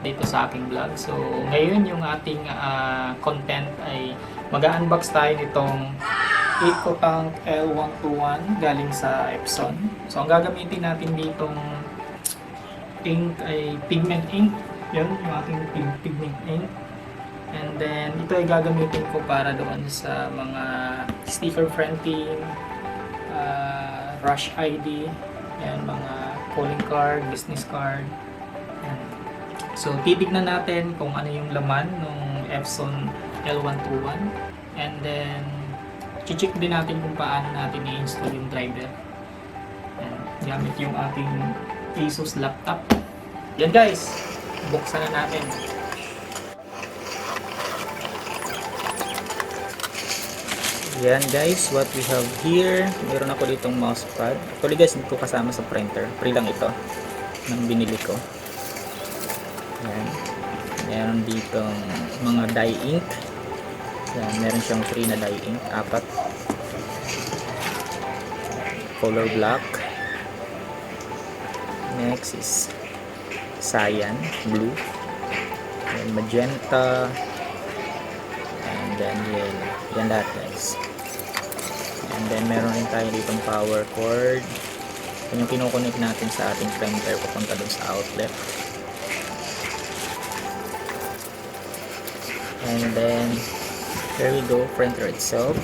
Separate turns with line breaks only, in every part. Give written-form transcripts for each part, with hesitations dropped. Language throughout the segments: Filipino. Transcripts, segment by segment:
dito sa aking vlog. So, ngayon yung ating content ay mag-unbox tayo nitong EcoTank L121 galing sa Epson. So, ang gagamitin natin ditong ink ay pigment ink. Yun, yung ating pigment ink. And then, ito ay gagamitin ko para doon sa mga sticker printing, rush ID, yan, mga calling card, business card. Yan. So, titignan natin kung ano yung laman ng Epson L121. And then, check din natin kung paano natin i-install yung driver. Yan. Gamit yung ating Asus laptop. Yan guys, buksan na natin. Yan guys, what we have here. Meron ako ditong mousepad. Actually guys, hindi ko kasama sa printer. Free lang ito nang binili ko. Yan. Meron ditong mga dye ink. Yan, meron siyang free na dye ink, 4. Color black. Next is cyan, blue. Then magenta. And then yellow. Yan lahat guys. And then meron rin tayo ditong power cord. Yan yung kinukunik natin sa ating printer papunta dun sa outlet. And then there we go, printer itself.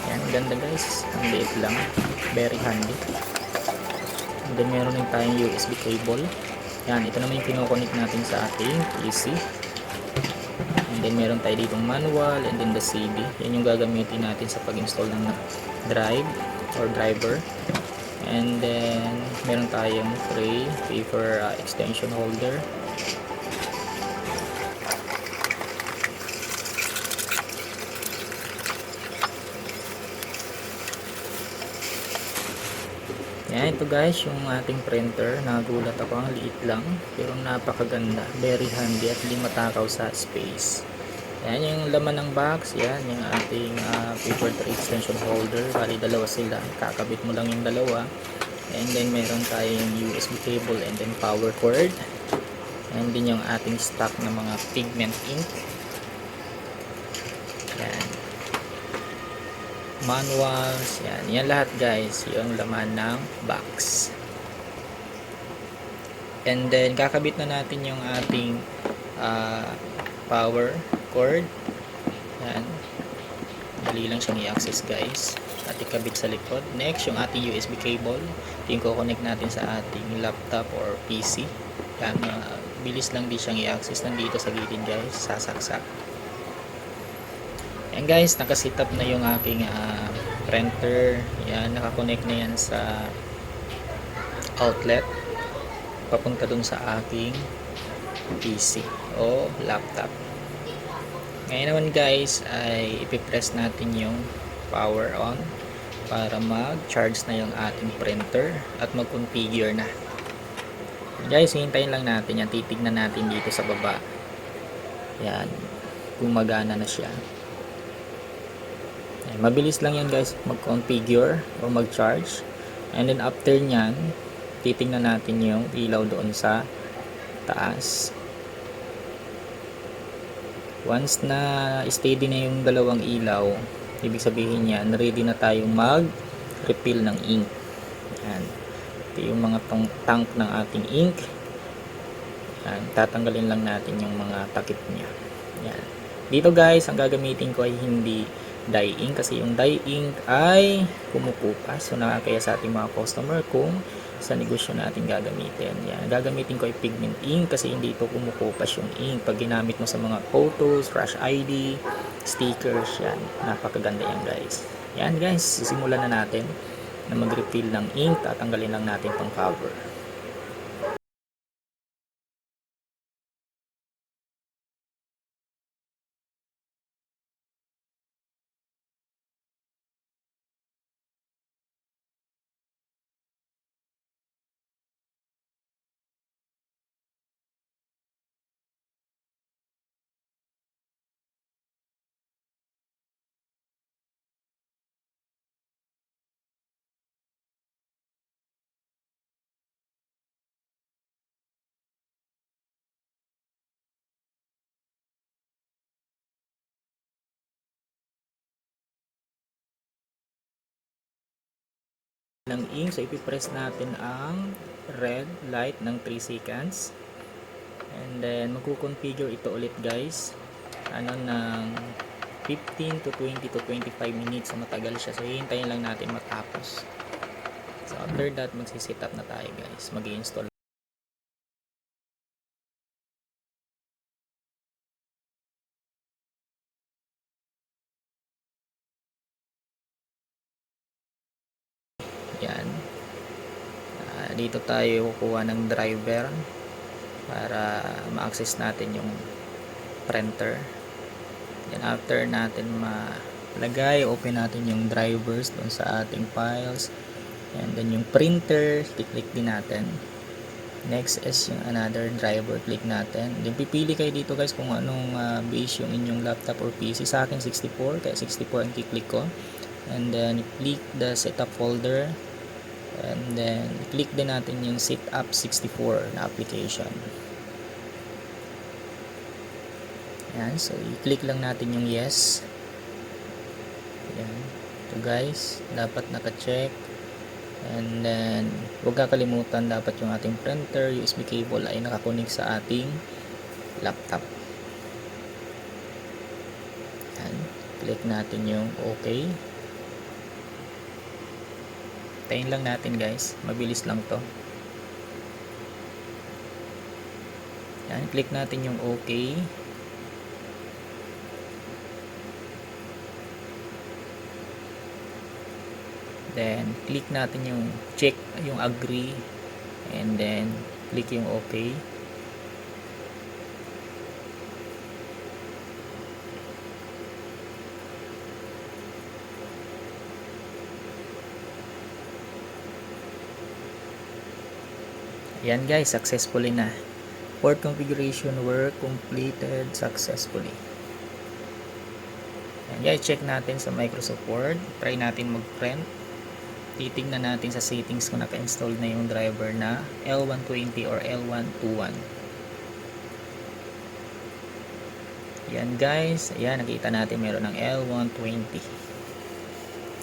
Yan, ganda guys, ang liit lang, very handy. And then meron din tayong USB cable. Yan, ito naman yung kinukunik natin sa ating PC. And then meron tayo ditong manual and then the CD. Yan yung gagamitin natin sa pag-install ng drive or driver. And then meron tayong tray, paper extension holder. Yan, ito guys yung ating printer. Nagulat ako, ang liit lang pero napakaganda, very handy at hindi matakaw sa space. Yan yung laman ng box. Yan yung ating paper tray extension holder. Bali dalawa sila, kakabit mo lang yung dalawa. And then meron tayong USB cable and then power cord. And din yung ating stock na mga pigment ink. Yan, manuals, yan lahat guys yung laman ng box. And then kakabit na natin yung ating power cord. Yan, dali lang siyang i-access guys at ikabit sa likod. Next yung ating USB cable, ito yung kukonek natin sa ating laptop or PC. Yan, bilis lang din siyang i-access. Nandito sa gilid guys, sasaksak. Yan guys, nakasit up na yung aking printer. Yan, nakakonect na yan sa outlet papunta dun sa aking PC o laptop. Ngayon naman guys ay ipipress natin yung power on para mag-charge na yung ating printer at mag-configure na. Guys, hintayin lang natin yan. Titignan natin dito sa baba. Yan, gumagana na siya. Mabilis lang yan guys mag-configure o mag-charge. And then after nyan, titingnan natin yung ilaw doon sa taas. Once na steady na yung dalawang ilaw, ibig sabihin yan, ready na tayong mag-refill ng ink. Yan. Ito yung mga tank ng ating ink. Yan. Tatanggalin lang natin yung mga takip niya. Yan. Dito guys, ang gagamitin ko ay hindi dye ink kasi yung dye ink ay kumukupas. So nakakaya sa ating mga customer kung sa negosyo natin gagamitin. Yan, gagamitin ko ay pigment ink kasi hindi ito kumukupas yung ink. Pag ginamit mo sa mga photos, rush ID, stickers, yan, napakaganda yan guys. Yan guys, sisimulan na natin na mag-refill ng ink. Tatanggalin lang natin tong cover. ng ink. So ipipress natin ang red light ng 3 seconds. And then magko-configure ito ulit guys. Ng 15 to 20 to 25 minutes. So matagal siya. So hihintayin lang natin matapos. So after that magsi-set up na tayo guys. Mag-i-install. Yan. Dito tayo kukuha ng driver para ma-access natin yung printer. Then after natin malagay, open natin yung drivers doon sa ating files. And then yung printer, click din natin. Next is yung another driver, click natin. Then pipili kayo dito guys kung anong base yung inyong laptop or PC. Sa akin 64, kaya 64 ang kiklik ko. And then click the setup folder. And then click din natin yung setup 64 na application. Yan, so i-click lang natin yung yes. Yan. So guys, dapat naka-check. And then huwag kakalimutan, dapat yung ating printer, USB cable ay nakakunik sa ating laptop. Yan. Click natin yung OK. Tayin lang natin guys, mabilis lang to. Yan, click natin yung OK. Then click natin yung check, yung agree, and then click yung OK. Yan guys, successfully na. Port configuration work completed successfully. Yan guys, check natin sa Microsoft Word. Try natin mag-print. Titingnan natin sa settings kung naka-install na yung driver na L120 or L121. Yan guys, ayan, nakita natin meron ng L120.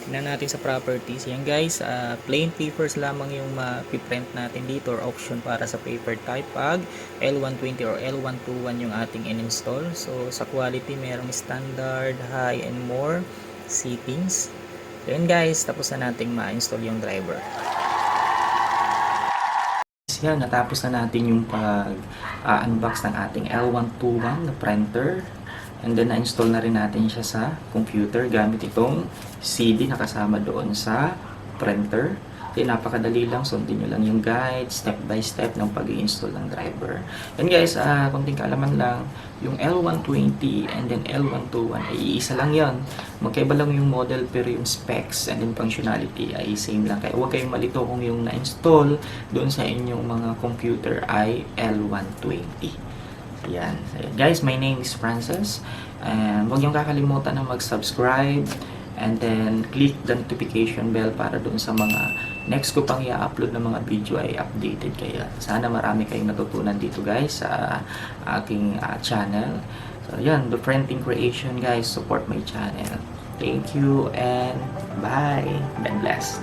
Tingnan natin sa properties. Yan guys, plain papers lamang yung ma-print natin dito or option para sa paper type pag L120 or L121 yung ating in-install. So sa quality merong standard, high, and more settings. So yun guys, tapos na nating ma-install yung driver. Yan, natapos na natin yung pag-unbox ng ating L121 na printer. And then na-install na rin natin siya sa computer gamit itong CD na kasama doon sa printer. Kaya napakadali lang, sundin nyo lang yung guide, step by step ng pag-i-install ng driver. And guys, konting kaalaman lang, yung L120 and then L121 ay iisa lang yan. Magkaiba lang yung model pero yung specs and then functionality ay same lang. Kaya huwag kayong malito kung yung na-install doon sa inyong mga computer ay L120. Yan. Guys, my name is Francis. And huwag niyong kakalimutan na mag-subscribe and then click the notification bell para doon sa mga next ko pang i-upload na mga video ay updated kayo. Sana marami kayong natutunan dito guys sa aking channel. So yan, the printing creation guys, support my channel. Thank you and bye. God bless.